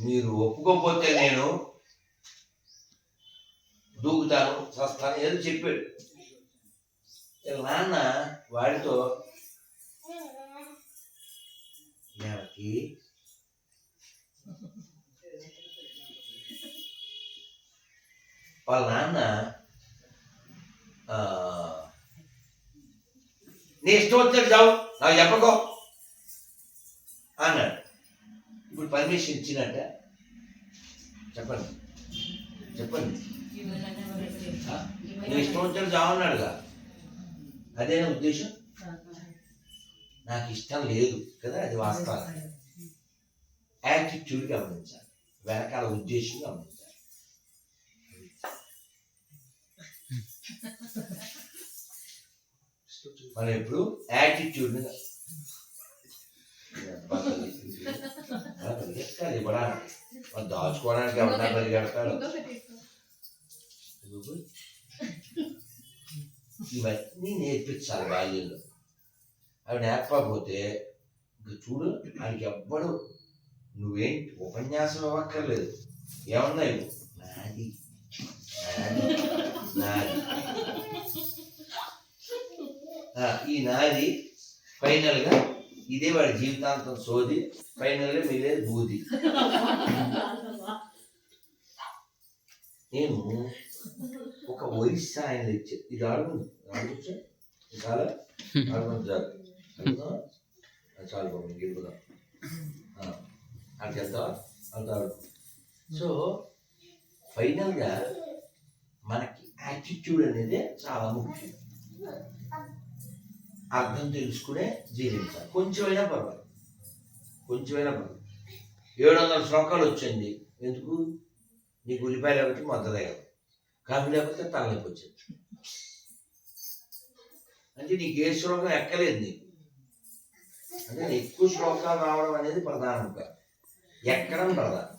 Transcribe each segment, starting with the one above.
మీరు ఒప్పుకోకపోతే నేను దూకుతాను, చస్తాను ఏదో చెప్పాడు. నాన్న వాడితో ఎవరికి వాళ్ళ నాన్న నీ ఇష్టం వచ్చాడు చావు, నాకు చెప్పకో అన్నాడు. ఇప్పుడు పర్మిషన్ ఇచ్చినట్ట? చెప్పండి చెప్పండి. నీ ఇష్టం వచ్చాడు చావు అన్నాడుగా, అదేనా ఉద్దేశం? నాకు ఇష్టం లేదు కదా, అది వాస్తవం. యాటిట్యూడ్ గమనించాలి, వెనకాల ఉద్దేశం గమనించాలి. మనం ఎప్పుడు యాటిట్యూడ్ పరిగెత్తాలి, ఇవ్వడానికి దాచుకోవడానికి ఎవరన్నా పరిగెడతాడు. ఇవన్నీ నేర్పించాలి బాల్యంలో. అవి నేర్పకపోతే ఇంక చూడు, ఆయనకి ఎవ్వడు నువ్వేంటి ఉపన్యాసం ఇవ్వక్కర్లేదు, ఏమన్నా ఇవ్వు, నాది నాది నాది. ఈ నాది ఫైనల్గా ఇదే వాడి జీవితాంతం సోది, ఫైనల్గా మీదే బూది. నేను ఒక ఒరిస్సా ఆయన ఇచ్చే ఇది ఆడుకుంది ఆడుకోవచ్చు చాలా ఆడుకుంది చాలు బాబు గెలుపుదాం అక్కడికి వెళ్తావా అంత ఆడు. సో ఫైనల్గా మనకి యాటిట్యూడ్ అనేది చాలా ముఖ్యం. అర్థం తెలుసుకునే జీవించాలి. కొంచెమైనా పర్వాలేదు, కొంచెమైనా పర్వాలేదు. 700 శ్లోకాలు వచ్చింది ఎందుకు? నీకు ఉల్లిపాయ లేకపోతే మొద్ద దగ్గర, కాఫీ లేకపోతే తలనొప్పి వచ్చింది అంటే నీకు ఏ శ్లోకం ఎక్కలేదు. నీకు అంటే ఎక్కువ శ్లోకాలు రావడం అనేది ప్రధానం కాదు, ఎక్కడం ప్రధానం.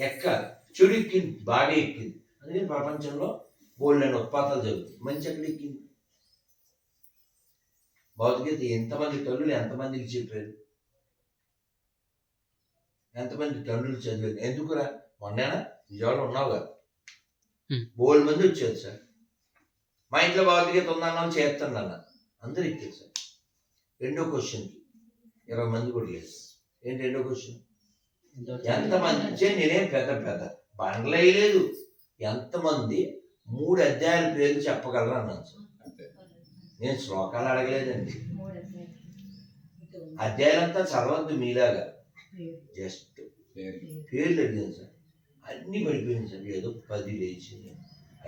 ఎక్కాలి. చెడు ఎక్కింది, బాగా ఎక్కింది. అందుకని ప్రపంచంలో బోల్డెన్ ఉత్పాతాలు జరుగుతాయి. మంచి ఎక్కడ ఎక్కింది? భౌతికత ఎంతమంది తల్లులు ఎంతమందికి చెప్పారు, ఎంతమంది తండ్రులు చదివారు? ఎందుకురా? మొన్నేనా విజయవాడలో ఉన్నావుగా, బోల్డ్ మంది వచ్చారు సార్. మా ఇంట్లో భౌతికత ఉందన్నాను, చేస్తాను అందరూ ఎక్కారు సార్. రెండో క్వశ్చన్కి 20 మంది కూడా లేదు. ఏంటి రెండో క్వశ్చన్? ఎంతమంది? నేనేం పెద్ద బండ్లు వేయలేదు. ఎంతమంది 3 అధ్యాయాల పేర్లు చెప్పగలరు అన్నాను సార్. నేను శ్లోకాలు అడగలేదండి, అధ్యాయులంతా చదవద్దు మీలాగా, జస్ట్ పేర్లు అడిగాను సార్. అన్నీ పడిపోయింది సార్. ఏదో 10 లేచింది,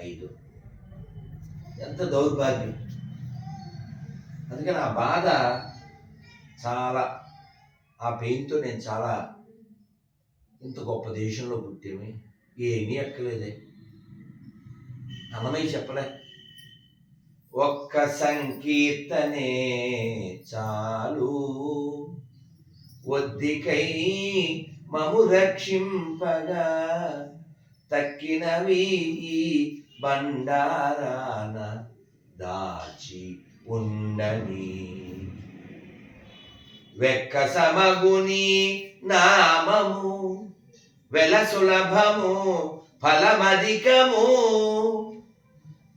5. ఎంత దౌర్భాగ్యం. అందుకని ఆ బాధ చాలా, ఆ పెయిన్తో నేను చాలా, ఇంత గొప్ప దేశంలో పుట్టేమి ఏమీ ఎక్కలేదే. అన్నమయ్య చెప్పలే, ఒక్క సంకీర్తనే చాలు ఒద్దికై మము రక్షింపగా, తక్కినవి బండారాన దాచి ఉండని, వెక్క సమగుని నామము వెల సులభము ఫలమధికము,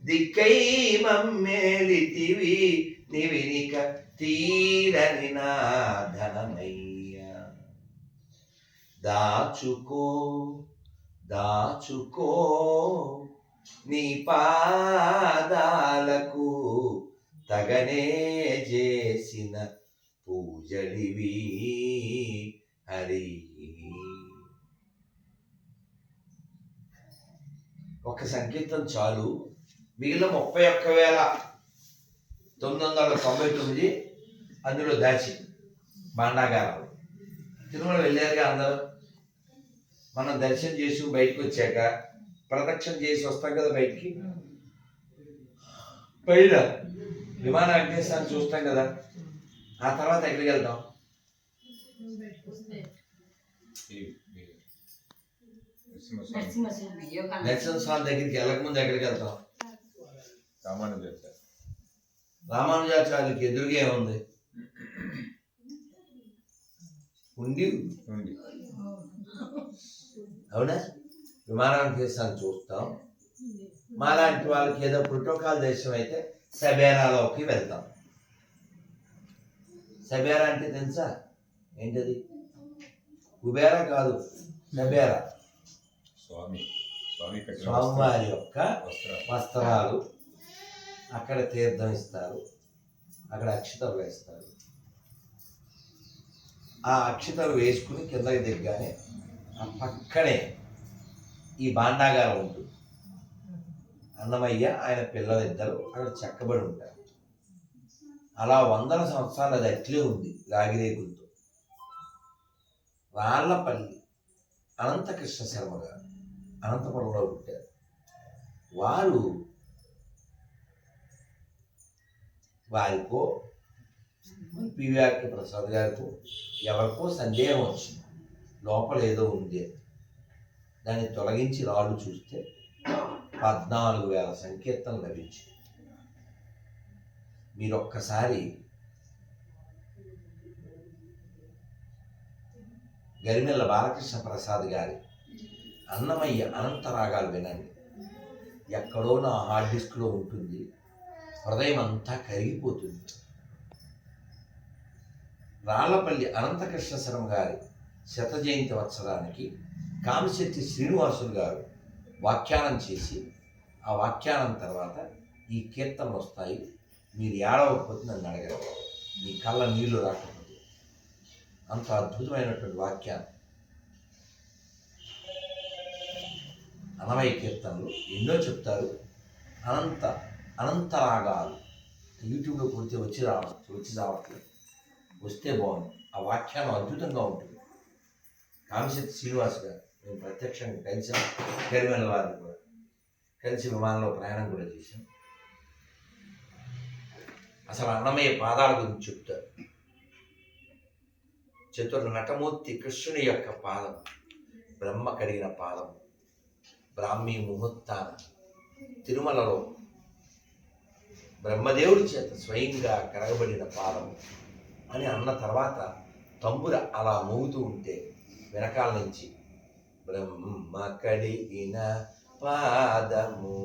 దిక్కై మమ్మేలితివి నివినిక తీరని నా ధనమయ్య, దాచుకో దాచుకో నీ పాదాలకు తగనే చేసిన పూజలివి హరి. ఒక సంకీర్తన చాలు, మిగిలిన 31,999 అందులో దాచి భాండాగారాలు. తిరుమల వెళ్ళారుగా అందరూ. మనం దర్శనం చేసి బయటకు వచ్చాక ప్రదక్షిణ చేసి వస్తాం కదా బయటికి, పైన విమాన అగ్నేశాన్ని చూస్తాం కదా. ఆ తర్వాత ఎక్కడికి వెళ్తాం? నరసింహస్వామి దగ్గరికి వెళ్ళకముందు ఎక్కడికి వెళ్తాం? రామానుజాచార్యులకి ఎదురుగా ఉంది ఉండి అవునా? విమానం దేశాన్ని చూస్తాం. మాలాంటి వాళ్ళకి ఏదో ప్రోటోకాల్ దేశం అయితే సబేరాలోకి వెళ్తాం. సబేరా అంటే తెలుసా ఏంటది? కుబేరా కాదు, సబేరా స్వామివారి యొక్క వస్త్రాలు. అక్కడ తీర్థం ఇస్తారు, అక్కడ అక్షతలు వేస్తారు. ఆ అక్షతలు వేసుకుని కిందకి దిగ్గానే ఆ పక్కనే ఈ భాండాగారం ఉంటుంది. అన్నమయ్య ఆయన పిల్లలిద్దరు అక్కడ చెక్కబడి ఉంటారు. అలా వందల సంవత్సరాలు అది అట్లే ఉంది రాగిరేకులతో. రాళ్లపల్లి అనంతకృష్ణ శర్మ గారు అనంతపురంలో పుట్టారు. వారికో పివిఆర్కే ప్రసాద్ గారికో ఎవరికో సందేహం వచ్చింది, లోపల ఏదో ఉంది. దాన్ని తొలగించి రాళ్ళు చూస్తే 14,000 సంకీర్తనలు లభించింది. మీరు ఒక్కసారి గరిమెల్ల బాలకృష్ణ ప్రసాద్ గారి అన్నమయ్య అనంతరాగాలు వినండి. ఎక్కడో నా హార్డ్ డిస్క్లో ఉంటుంది, హృదయం అంతా కరిగిపోతుంది. రాళ్లపల్లి అనంతకృష్ణ శర్మ గారి 100వ జయంతి వత్సరానికి కామిశెట్టి శ్రీనివాసులు గారు వ్యాఖ్యానం చేసి, ఆ వ్యాఖ్యానం తర్వాత ఈ కీర్తనలు వస్తాయి. మీరు ఏడవకపోతే నన్ను అడగరు, మీ కళ్ళ నీళ్లు రాకపోతే. అంత అద్భుతమైనటువంటి వ్యాఖ్యానం. అన్నమయ్య కీర్తనలు ఎన్నో చెప్తారు. అనంతరాగాలు యూట్యూబ్లో కొడితే వచ్చి రావట్లేదు. వస్తే బాగుంది. ఆ వ్యాఖ్యానం అద్భుతంగా ఉంటుంది. కామిశెట్టి శ్రీనివాస్ గారు నేను ప్రత్యక్షంగా కలిసి, గరిమెల్ల వారిని కూడా కలిసి విమానంలో ప్రయాణం కూడా చేశాం. అసలు అన్నమయ్య పాదాల గురించి చెప్తారు. చతుర్ నటమూర్తి కృష్ణుని యొక్క పాదం, బ్రహ్మ కడిగిన పాదం, బ్రాహ్మీ ముహూర్తాన తిరుమలలో బ్రహ్మదేవుడి చేత స్వయంగా కరగబడిన పాదం అని అన్న తర్వాత తంబుర అలా మోగుతూ ఉంటే వెనకాల నుంచి బ్రహ్మ కడిగిన పాదము,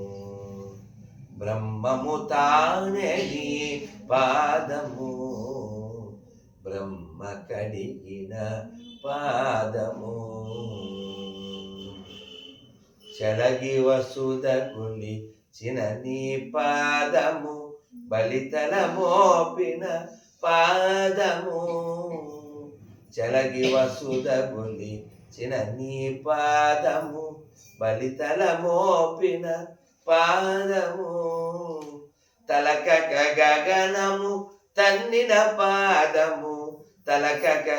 బ్రహ్మము తానే నీ పాదము, బ్రహ్మ కడిగిన పాదము, చలగి వసుద గులిచిన నీ పాదము, బలితల మోపిన పాదము, చలగి వసుద గులిచిన నీ పాదము, బలితల మోపిన పాదము, తలకక గగనము తన్నిన పాదము, తలకక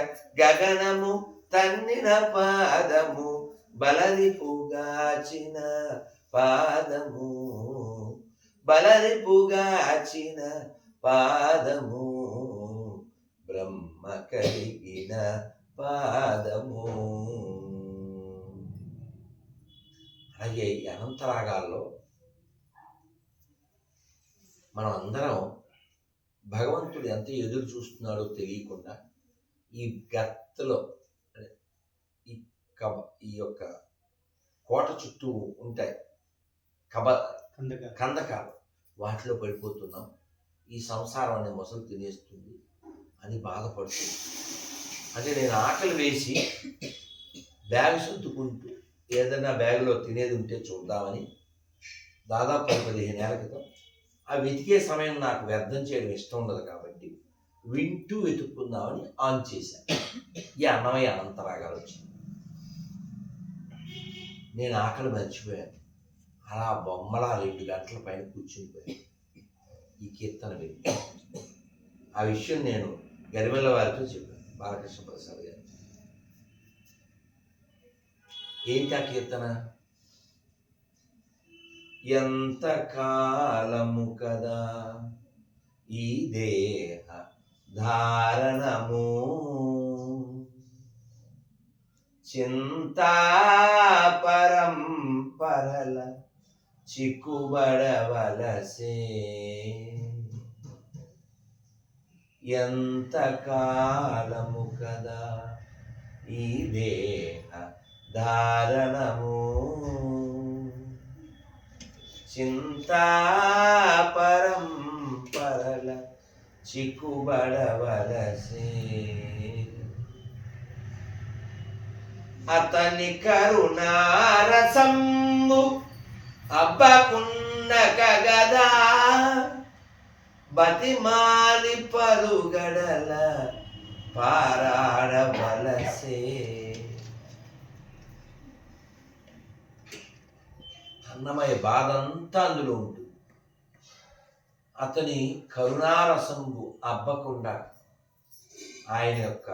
గగనము తన్నిన పాదము, బలరిపుగాచిన పాదము, బలరిపుగాచిన పాదము, బ్రహ్మ కడిగిన పాదము. అలాగే ఈ అనంతరాగాల్లో మనం అందరం భగవంతుడు ఎంత ఎదురు చూస్తున్నాడో తెలియకుండా ఈ గత్తలో ఈ యొక్క కోట చుట్టూ ఉంటాయి కందకాలు, వాటిలో పడిపోతున్నాం. ఈ సంసారం అనే మొసలు తినేస్తుంది అని బాధపడుతుంది. అంటే నేను ఆకలి వేసి బ్యాగ్ సర్దుకుంటూ ఏదైనా బ్యాగులో తినేది ఉంటే చూద్దామని దాదాపు 15 ఏళ్ల క్రితం, ఆ వెతికే సమయం నాకు వ్యర్థం చేయడం ఇష్టం ఉండదు కాబట్టి వింటూ వెతుక్కుందామని ఆన్ చేశాను. ఈ అన్నమయ్య అనంతరాగాలు వచ్చింది. నేను ఆకలి మర్చిపోయాను. అలా బొమ్మలా 2 గంటల పైన కూర్చునిపోయాను ఈ కీర్తన విని. ఆ విషయం నేను గరిమెల్ల వారితో చెప్పాను, బాలకృష్ణ ప్రసాద్ గారు. ఏంటి ఆ కీర్తన? ఎంత కాలము కదా ఈ దేహ ధారణము, చింతా పరంపరల చిక్కుబడవలసే, ఎంత కాలము కదా ఈ దేహ ధారణము చింతా పరంపరల చిక్కుబడవలసే అతని కరుణారసంబు అబ్బకున్న కగదా బతిమాలి పరుగడల పారాడవలసే. అన్నమయ్య బాధ అంతా అందులో ఉంటుంది. అతని కరుణారసంబు అబ్బకుండా ఆయన యొక్క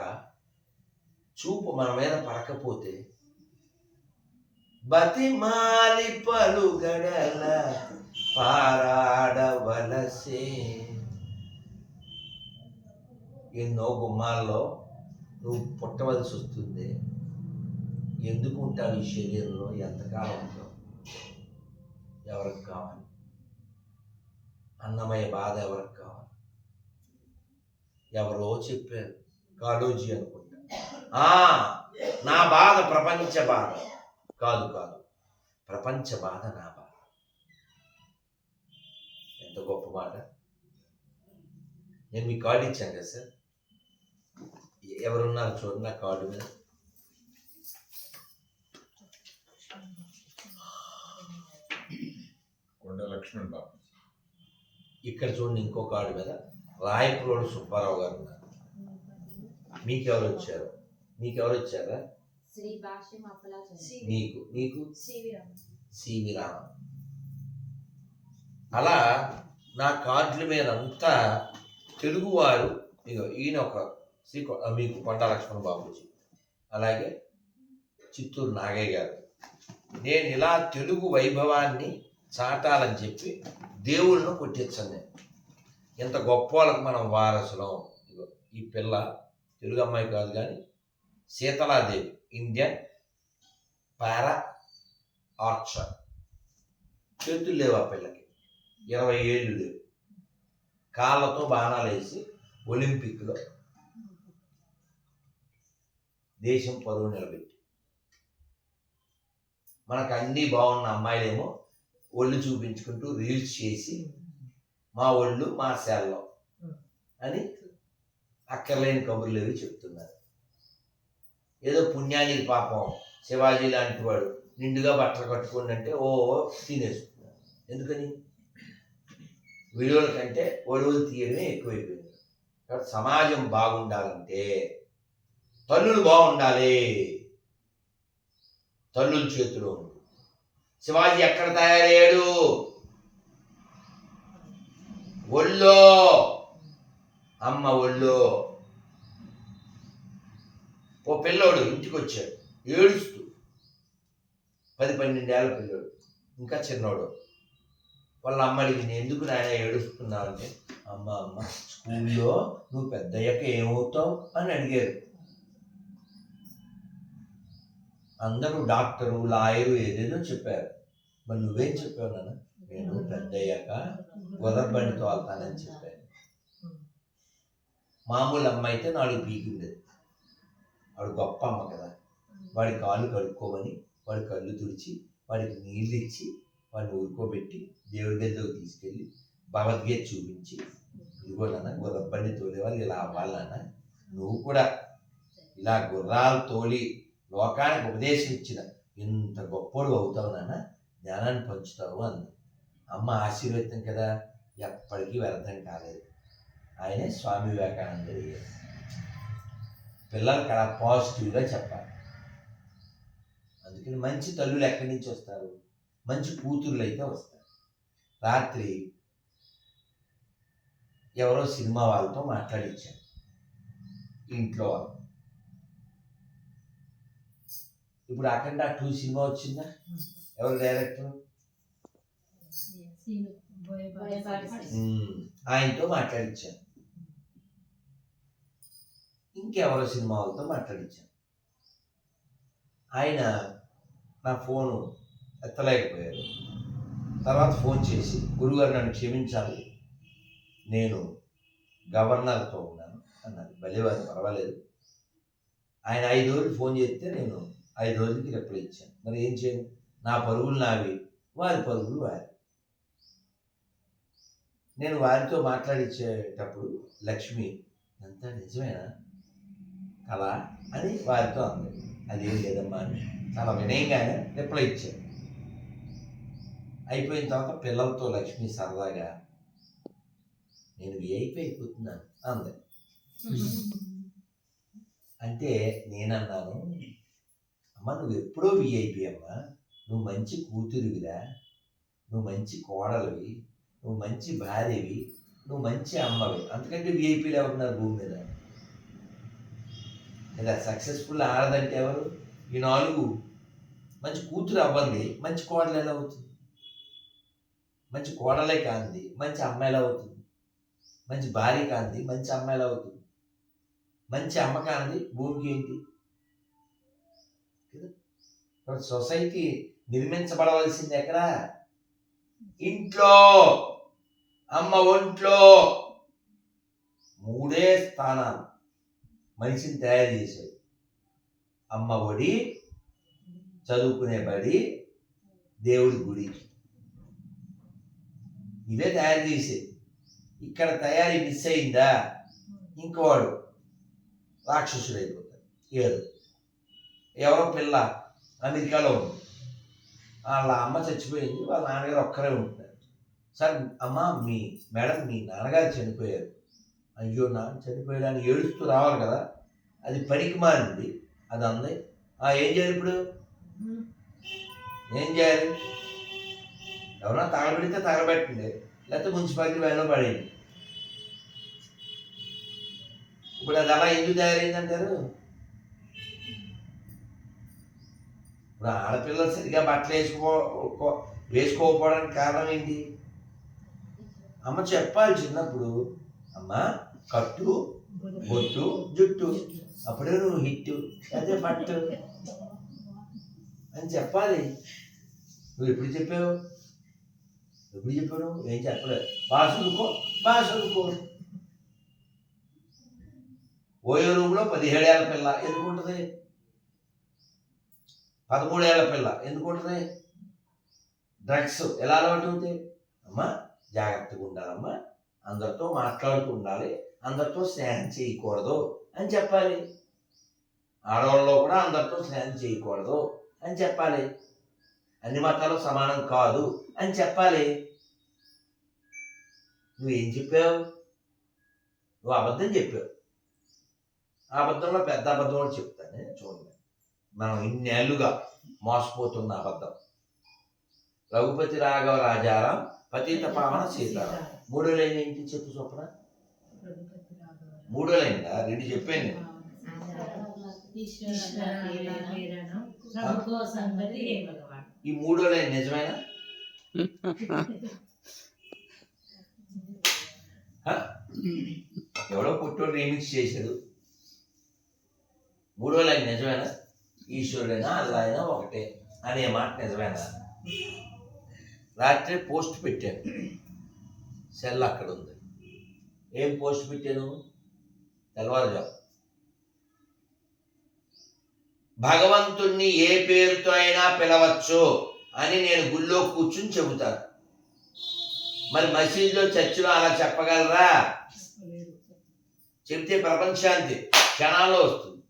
చూపు మన మీద పడకపోతే బతిమాలి పలుగడల పారాడవలసే. ఎన్నో గుమ్మాల్లో నువ్వు పుట్టవలసి వస్తుంది. ఎందుకు ఉంటావు ఈ శరీరంలో? ఎంతకాలం ఉంటావు? ఎవరికి కావాలి? అన్నమయ్య బాధ ఎవరికి కావాలి? ఎవరో చెప్పారు, కాళోజీ అనుకుంటా. నా బాధ ప్రపంచ బాధ కాదు, ప్రపంచ బాధ నా బాధ. ఎంత గొప్ప మాట. నేను మీ కార్డు ఇచ్చాను కదా సార్, ఎవరున్నారు చూడండి నా కార్డు మీద. లక్ష్మణ్ బాబు. ఇక్కడ చూడండి ఇంకో కార్డు మీద రాయపురోడు సుబ్బారావు గారు ఉన్నారు. మీకెవరు వచ్చారు? మీకెవరు వచ్చారా? నీకు సివి రామ. అలా నా కార్డుల మీద అంతా తెలుగువారు. ఈయన ఒక మీకు కొండా లక్ష్మణ బాబుజీ, అలాగే చిత్తూరు నాగయ్య గారు. నేను ఇలా తెలుగు వైభవాన్ని చాటాలని చెప్పి దేవుళ్ళను కొట్టించాను. నేను ఎంత గొప్ప వాళ్ళకి మనం వారసులం. ఈ పిల్ల తెలుగు అమ్మాయి కాదు కానీ సీతలాదేవి, ఇండియన్ పారా ఆర్చర్. చేతులు లేవు ఆ పిల్లకి, 20 ఏళ్ళు లేవు. కాళ్ళతో బాణాలు వేసి ఒలింపిక్లో దేశం పరువు నిలబెట్టి, మనకు అన్నీ బాగున్న అమ్మాయిలేమో ఒళ్ళు చూపించుకుంటూ రీల్స్ చేసి మా ఒళ్ళు మా సెల్లం అని అక్కర్లేని కబుర్లు ఏవి చెప్తున్నారు. ఏదో పుణ్యానికి పాపం శివాజీ లాంటి వాడు నిండుగా బట్టలు కట్టుకోండి అంటే ఓ తినేస్తున్నారు. ఎందుకని? వీడియోల కంటే ఒడువులు తీయడమే ఎక్కువైపోయింది. కాబట్టి సమాజం బాగుండాలంటే తల్లులు బాగుండాలి. తల్లుల చేతిలో ఉంది. శివాజీ ఎక్కడ తయారయ్యాడు? ఒళ్ళో, అమ్మ ఒళ్ళో. ఓ పిల్లోడు ఇంటికి వచ్చాడు ఏడుస్తూ, 10-12 ఏళ్ళ పిల్లోడు, ఇంకా చిన్నోడు. వాళ్ళ అమ్మ అడిగింది, ఎందుకు నాయన ఏడుస్తున్నావు అంటే, అమ్మ స్కూల్లో నువ్వు పెద్దయ్యాక ఏమవుతావు అని అడిగారు. అందరూ డాక్టరు, లాయరు ఏదేదో చెప్పారు. మరి నువ్వేం చెప్పావు నాన్న? నేను పెద్దయ్యాక గుర్రబండి తోలుతానని చెప్పాను. మామూలు అమ్మ అయితే 4 పీకిండేది. వాడు గొప్ప అమ్మ కదా, వాడి కాళ్ళు కడుక్కోమని వాడి కళ్ళు తుడిచి వాడికి నీళ్ళు ఇచ్చి వాడిని ఊరుకోబెట్టి దేవుడి గదిలోకి తీసుకెళ్ళి భగవద్గీత చూపించి, ఇదిగో నాన్న గుర్రబండి తోలేవాళ్ళు ఇలా అవ్వాలి నాన్న, నువ్వు కూడా ఇలా గుర్రాలు తోలి లోకానికి ఉపదేశం ఇచ్చిన ఇంత గొప్పోడు అవుతావు నాన్న, జ్ఞానాన్ని పంచుతావు అంది. అమ్మ ఆశీర్వదితం కదా, ఎప్పటికీ వ్యర్థం కాలేదు. ఆయనే స్వామి వివేకానంద. పిల్లలకి అలా పాజిటివ్గా చెప్పాలి. అందుకని మంచి తల్లులు ఎక్కడి నుంచి వస్తారు? మంచి కూతుర్లు అయితే వస్తారు. రాత్రి ఎవరో సినిమా వాళ్ళతో మాట్లాడించారు ఇంట్లో. ఇప్పుడు అఖండ 2 సినిమా వచ్చిందా? ఎవరు డైరెక్టర్? ఆయనతో మాట్లాడించాను. ఇంకెవరో సినిమా వాళ్ళతో మాట్లాడించాను. ఆయన నా ఫోను ఎత్తలేకపోయారు. తర్వాత ఫోన్ చేసి, గురుగారు నన్ను క్షమించాలి, నేను గవర్నర్తో ఉన్నాను అన్నారు. భలేవారు, పర్వాలేదు. ఆయన 5 రోజులు ఫోన్ చేస్తే నేను 5 రోజులకి రిప్లై ఇచ్చాను. మరి ఏం చేయను? నా పరుగులు నావి, వారి పరుగులు వారి. నేను వారితో మాట్లాడించేటప్పుడు లక్ష్మి అంతా నిజమేనా అలా అని వారితో అంది. అదేం లేదమ్మా అని చాలా వినయంగానే రిప్లై ఇచ్చాను. అయిపోయిన తర్వాత పిల్లలతో లక్ష్మి సరదాగా నేను విఐపి అయిపోతున్నాను అంది. అంటే నేనన్నాను, అమ్మ నువ్వు ఎప్పుడో విఐపి అమ్మా, నువ్వు మంచి కూతురివిరా, నువ్వు మంచి కోడలివి, నువ్వు మంచి భార్యవి, నువ్వు మంచి అమ్మవి, అంతకంటే విఐపీలు ఎవరున్నారు భూమి మీద? లేదా సక్సెస్ఫుల్ ఆడదంటే ఎవరు? ఈ 4 మంచి కూతురు అవ్వండి, మంచి కోడలు ఎలా అవుతుంది? మంచి కోడలే కాంది మంచి అమ్మ ఎలా అవుతుంది? మంచి భార్య కాంది మంచి అమ్మ ఎలా అవుతుంది? మంచి అమ్మ కాంది భూమికి ఏంటి? సొసైటీ నిర్మించబడవలసింది ఎక్కడ? ఇంట్లో. అమ్మ ఒంట్లో. 3 స్థానాలు మనిషిని తయారు చేశాడు. అమ్మ ఒడి, చదువుకునే బడి, దేవుడి గుడి. ఇవే తయారు చేసేది. ఇక్కడ తయారీ మిస్ అయిందా ఇంకోవాడు రాక్షసుడు అయిపోతాడు. ఎవరో పిల్ల అమెరికాలో ఉంది, వాళ్ళ అమ్మ చచ్చిపోయింది, వాళ్ళ నాన్నగారు ఒక్కరే ఉంటున్నారు. సార్ అమ్మ మేడం మీ నాన్నగారు చనిపోయారు. అయ్యో నాన్న చనిపోయాడని ఏడుస్తూ రావాలి కదా, అది పనికి మారింది. అది అంది. ఏం చేయాలి ఇప్పుడు? ఏం చేయాలి? ఎవరన్నా తగలబెడితే తగలబెట్టండి, లేకపోతే మున్సిపాలిటీ వ్యాన్లో పడేయండి. ఇప్పుడు అది అలా ఎందుకు తయారైందంటారు? ఇప్పుడు ఆడపిల్లలు సరిగా బట్టలు వేసుకోకపోవడానికి కారణం ఏంటి? అమ్మ చెప్పాలి చిన్నప్పుడు, అమ్మ కట్టు, బొట్టు, జుట్టు, అప్పుడే నువ్వు హిట్టు, అదే పట్టు అని చెప్పాలి. నువ్వు ఎప్పుడు చెప్పావు? ఏం చెప్పలేదు. బాగా చదువుకో. ఓయో రూమ్లో 17 ఏళ్ల పిల్ల ఎందుకు ఉంటుంది? 13 ఏళ్ల పిల్ల ఎందుకు ఉంటుంది? డ్రగ్స్ ఎలా అలవాటు అవుతాయి? అమ్మా జాగ్రత్తగా ఉండాలమ్మా, అందరితో మాట్లాడుతూ ఉండాలి, అందరితో స్నేహం చేయకూడదు అని చెప్పాలి. ఆడవాళ్ళలో కూడా అందరితో స్నేహం చేయకూడదు అని చెప్పాలి. అన్ని మతాలు సమానం కాదు అని చెప్పాలి. నువ్వేం చెప్పావు? నువ్వు అబద్ధం చెప్పావు. ఆ అబద్ధంలో పెద్ద అబద్ధం కూడా చెప్తానే చూడండి. మనం ఇన్నేళ్లుగా మోసపోతున్న అబద్ధం. రఘుపతి రాఘవ రాజారాం పతిత పావన సీతారాం. 3వ లైన్ ఏంటి చెప్పు స్వప్న? 3వ లైన్ 2 చెప్పాను నేను. ఈ 3వ లైన్ నిజమేనా? ఎవడో పుట్టోడు రీమిక్స్ చేశాడు. 3వ లైన్ నిజమేనా? ఈశ్వరుడైనా అల్లాయినా ఒకటే అనే మాట నిజమేనా? రాత్రి పోస్ట్ పెట్టాను, సెల్ అక్కడ ఉంది. ఏం పోస్ట్ పెట్టాను? తెల్లవారుజాము భగవంతుణ్ణి ఏ పేరుతో అయినా పిలవచ్చు అని నేను గుళ్ళో కూర్చుని చెబుతాను. మరి మసీదులో చర్చిలో అలా చెప్పగలరా? చెబితే ప్రపంచాంతి క్షణాల్లో వస్తుంది.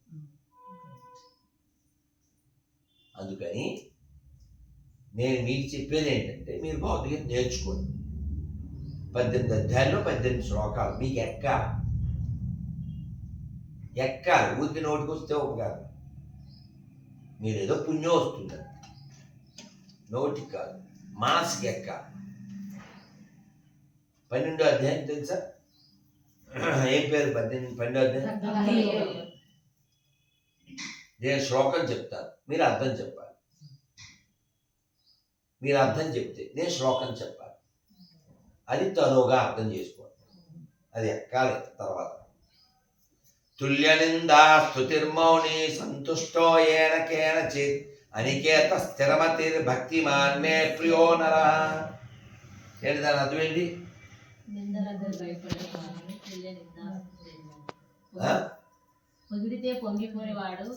అందుకని నేను మీకు చెప్పేది ఏంటంటే, మీరు భౌతికత నేర్చుకోండి. 18 అధ్యాయాల్లో 18 శ్లోకాలు మీకు ఎక్కాలి. ఊరికి నోటికి వస్తే ఉపకారం. మీరు ఏదో పుణ్యం వస్తుంది, నోటికి కాదు, మనసుకి ఎక్కాలి. 12వ అధ్యాయం తెలుసా? ఏం పేరు? 12వ అధ్యాయం. నేను శ్లోకం చెప్తాను, మీరు అర్థం చెప్పాలి. మీరు అర్థం చెప్తే నేను శ్లోకం చెప్పాలి. అది తరువుగా అర్థం చేసుకోవాలి. అది ఎక్కాలి. తర్వాత తుల్య నిందా స్తుతిర్మౌని సంతుష్టో ఏన కేనచిత్ అనికేత స్థిరమతిర్ భక్తిమాన్ మే ప్రియో నర. ఏంటి దాని అర్థం ఏంటి? పొగిడితే పొంగిపోయేవాడు,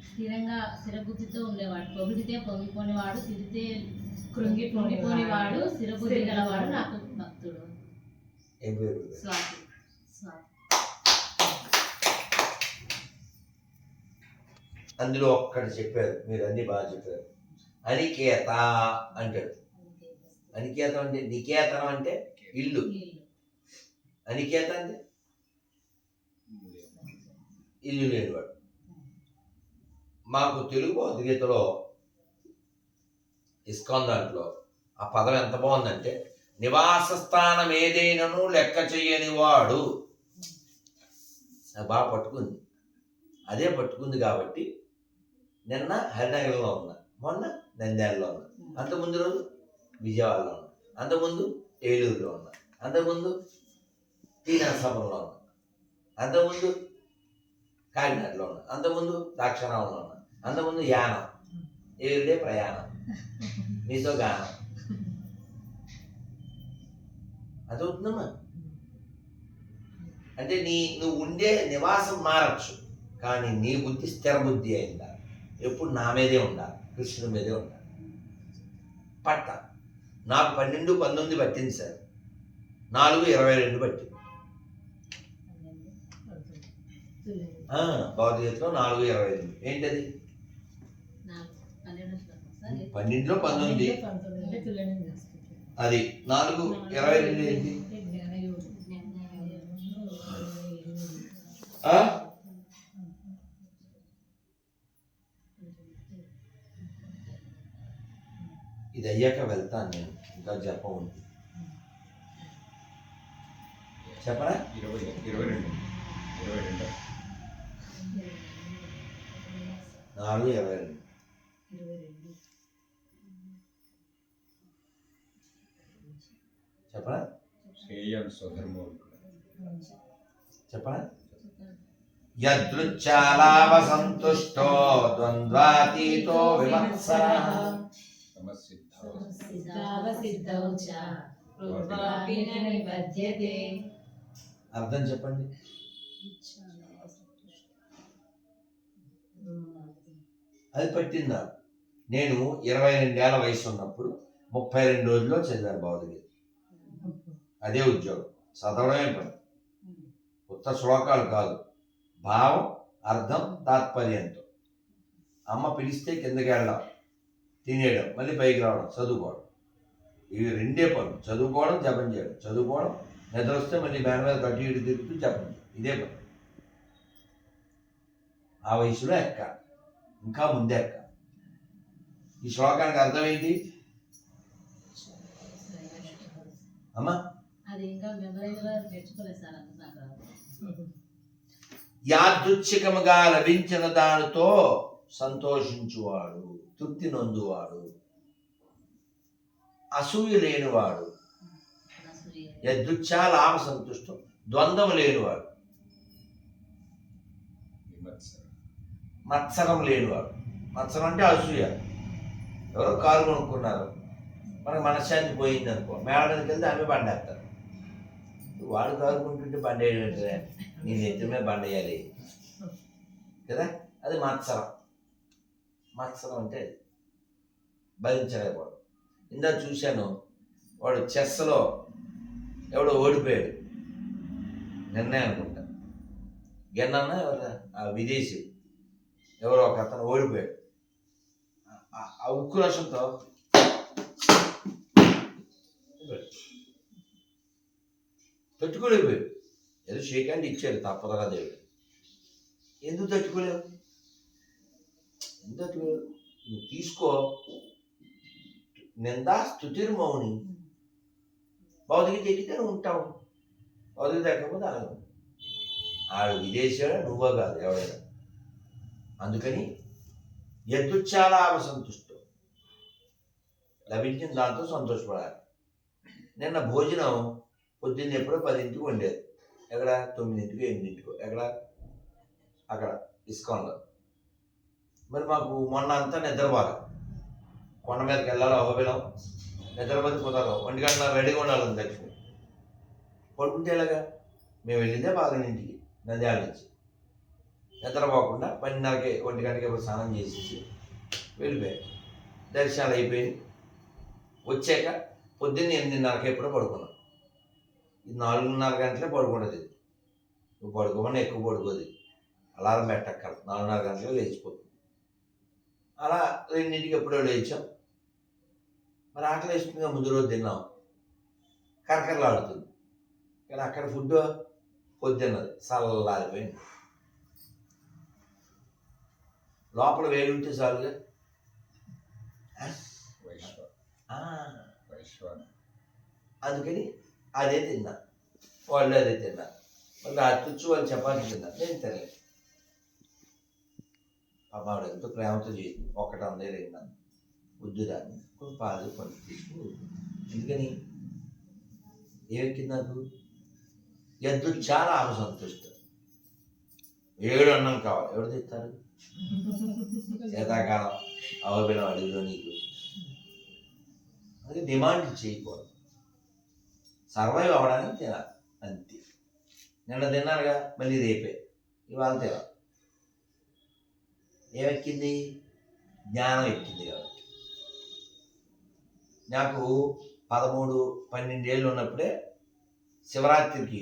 స్థిరంగా స్థిరబుద్ధితో ఉండేవాడు. పొగిడితే పొంగిపోనివాడు, తిరిగితే కృంగిపోనివాడు, స్థిరబుద్ధి గలవాడు నాకు భక్తుడు. స్వాతి. అందులో ఒక్కటి చెప్పారు, మీరు అన్ని బాగా చెప్పారు. అనికేత అంటాడు. అనికేతం అంటే నికేతనం అంటే ఇల్లు. అనికేత అంటే ఇల్లు లేనివాడు. మాకు తెలుగు భగవద్గీతలో ఇస్కాన్ దాంట్లో ఆ పదం ఎంత బాగుందంటే, నివాస స్థానం ఏదైనాను లెక్క చెయ్యని వాడు. నాకు బాగా పట్టుకుంది. అదే పట్టుకుంది కాబట్టి నిన్న హరినగర్లో ఉన్నా, మొన్న నంద్యాలలో ఉన్నా, అంతకుముందు రోజు విజయవాడలో ఉన్నా, అంతకుముందు ఏలూరులో ఉన్నా, అంతకుముందు టీనరసాపురంలో ఉన్నా, అంతకుముందు కాకినాడలో ఉన్నా, అంతకుముందు దాక్షారామంలో ఉన్నా, అంతకుముందు యానం, ఏడుడే ప్రయాణం, మీతో గానం. అదవుతుందమ్మా. అంటే నువ్వు ఉండే నివాసం మారచ్చు, కానీ నీ బుద్ధి స్థిర బుద్ధి అయిందా. ఎప్పుడు నా మీదే ఉండాలి, కృష్ణుడి మీదే ఉండాలి. పట్ట నాకు 12-19 పట్టింది సార్, 4-22 పట్టింది. భగవద్గీతలో 4-22 ఏంటది? 12లో 19 అది 4-22 ఏంటి? ఇది అయ్యాక వెళ్తాను నేను, ఇంకా జప ఉంది. చెప్పరా? 4-22 చెప్పరా? చెప్పరా? యదృచ్ఛాలాభ సంతుష్టో ద్వంద్వాతీతో విమత్సరః అర్థం చెప్పండి. అది పట్టిందా? నేను 22 ఏళ్ల వయసు ఉన్నప్పుడు 32 రోజుల్లో చదివాను భగవద్గీత. అదే ఉద్యోగం, చదవడమే పని. కొత్త శ్లోకాలు కాదు, భావం, అర్థం, తాత్పర్యంతో. అమ్మ పిలిస్తే కిందకి వెళ్ళడం, తినేయడం, మళ్ళీ పైకి రావడం, చదువుకోవడం. ఇవి రెండే పనులు. చదువుకోవడం, జపం చేయడం. చదువుకోవడం, నిద్ర వస్తే మళ్ళీ మేన మీద కట్టి ఇటు తిరుగుతూ జపం చేయడం. ఇదే పని. ఆ వయసులో ఎక్క, ఇంకా ముందే ఎక్క. ఈ శ్లోకానికి అర్థం ఏంటి అమ్మా? యాదృచ్ఛికముగా లభించిన దానితో సంతోషించువాడు, తృప్తి నొందువాడు, అసూయ లేనివాడు, యదృచ్ఛా లాభ సంతుష్టం, ద్వంద్వం లేనివాడు, మత్సరం లేనివాడు. మత్సరం అంటే అసూయ. ఎవరో కారు కొనుక్కున్నారు, మనకు మనశ్శాంతి పోయింది అనుకో, మేడ మీదకి వెళ్తే ఆమె బండేస్తారు. వాడు కారు కొనుక్కుంటే బండేయాలంటే నేను ఎత్తి మీద బండేయాలి కదా. అది మత్సరం. మత్సరం అంటే అది భరించలేకపోవడం. ఇందా చూశాను, వాడు చెస్లో ఎవడో ఓడిపోయాడు, నిర్ణయం అనుకుంటా, గెన్నన్న ఎవరు ఆ విదేశీ ఎవరో ఒక అతను ఓడిపోయాడు. ఆ ఉక్రోషంతో తట్టుకోలేకపోయాడు. ఏదో షేక్ హ్యాండ్ ఇచ్చాడు తప్పదరా దేవుడు. ఎందుకు తట్టుకోలేవు? నువ్వు తీసుకో. నిందా స్తుతిర్మౌని. భౌతికత ఎక్కితే నువ్వు ఉంటావు, భౌతికత ఎక్కకపోతే అలాగే. ఆడు విదేశాడు, నువ్వో కాదు ఎవడైనా. అందుకని యదృచ్ఛాలాభ సంతుష్టం, లభించిన దాంతో సంతోషపడాలి. నిన్న భోజనం పొద్దున్న ఎప్పుడో 10ంటికి వండేది. ఎక్కడ? 9ంటికో 8ంటికో. ఎక్కడ? అక్కడ ఇస్కాన్లో. మరి మాకు మొన్న అంతా నిద్రపోవాలి. కొండ మీదకి వెళ్ళాలి, అహోబిలం. నిద్రపోతే కుదరదు. 1 గంట రెడీగా ఉండాలి లక్ష్మి. పడుకుంటే ఎలాగా? మేము వెళ్ళిందే 11ంటికి నంద్యాల నుంచి. నిద్రపోకుండా 12:30కి 1 గంటకి ఎప్పుడు స్నానం చేసేసి వెళ్ళిపోయాయి. దర్శనాలు అయిపోయి వచ్చాక పొద్దున్న 8:30కి ఎప్పుడో పడుకున్నాం. ఇది 4:30 గంటలే పడుకుంటుంది. ఇది నువ్వు పడుకోమని ఎక్కువ పడుకోదు. అలారం పెట్టక్కల 4:30 గంటలకు లేచిపోతుంది. అలా 2ంటికి ఎప్పుడో లేచాం. మరి ఆకలి వేస్తుందిగా, ముందు రోజు తిన్నాం, కరకరలాడుతుంది. కానీ అక్కడ ఫుడ్ పొద్దున్నది చల్లారిపోయింది. లోపల వేడి ఉంటే చాలుగా. అందుకని అదే తిన్నా, వాళ్ళు అదే తిన్నా. మళ్ళీ అతుచ్చు వాళ్ళు చపాతీ తిన్నా, నేను తినలేదు. ఆవిడ ఎంతో ప్రేమతో చేసింది. ఒకటి అందే రెండాను బుద్ధి దాన్ని కొన్ని పాలు కొన్ని తీసుకుని. ఎందుకని ఏమెక్కింది నాకు? ఎద్దు చాలా ఆమె సంతృష్టి. 7 అన్నం కావాలి, ఎవరు తెస్తారు? శీతాకాలం అవబిన అడుగులో నీకు. అందుకే డిమాండ్ చేయకూడదు, సర్వైవ్ అవ్వడానికి తినాలి అంతే. నిన్న తిన్నానుగా, మళ్ళీ రేపే, ఇవాళ తినాలి. ఏమెక్కింది? జ్ఞానం ఎక్కింది. కాబట్టి నాకు 13-12 ఏళ్ళు ఉన్నప్పుడే శివరాత్రికి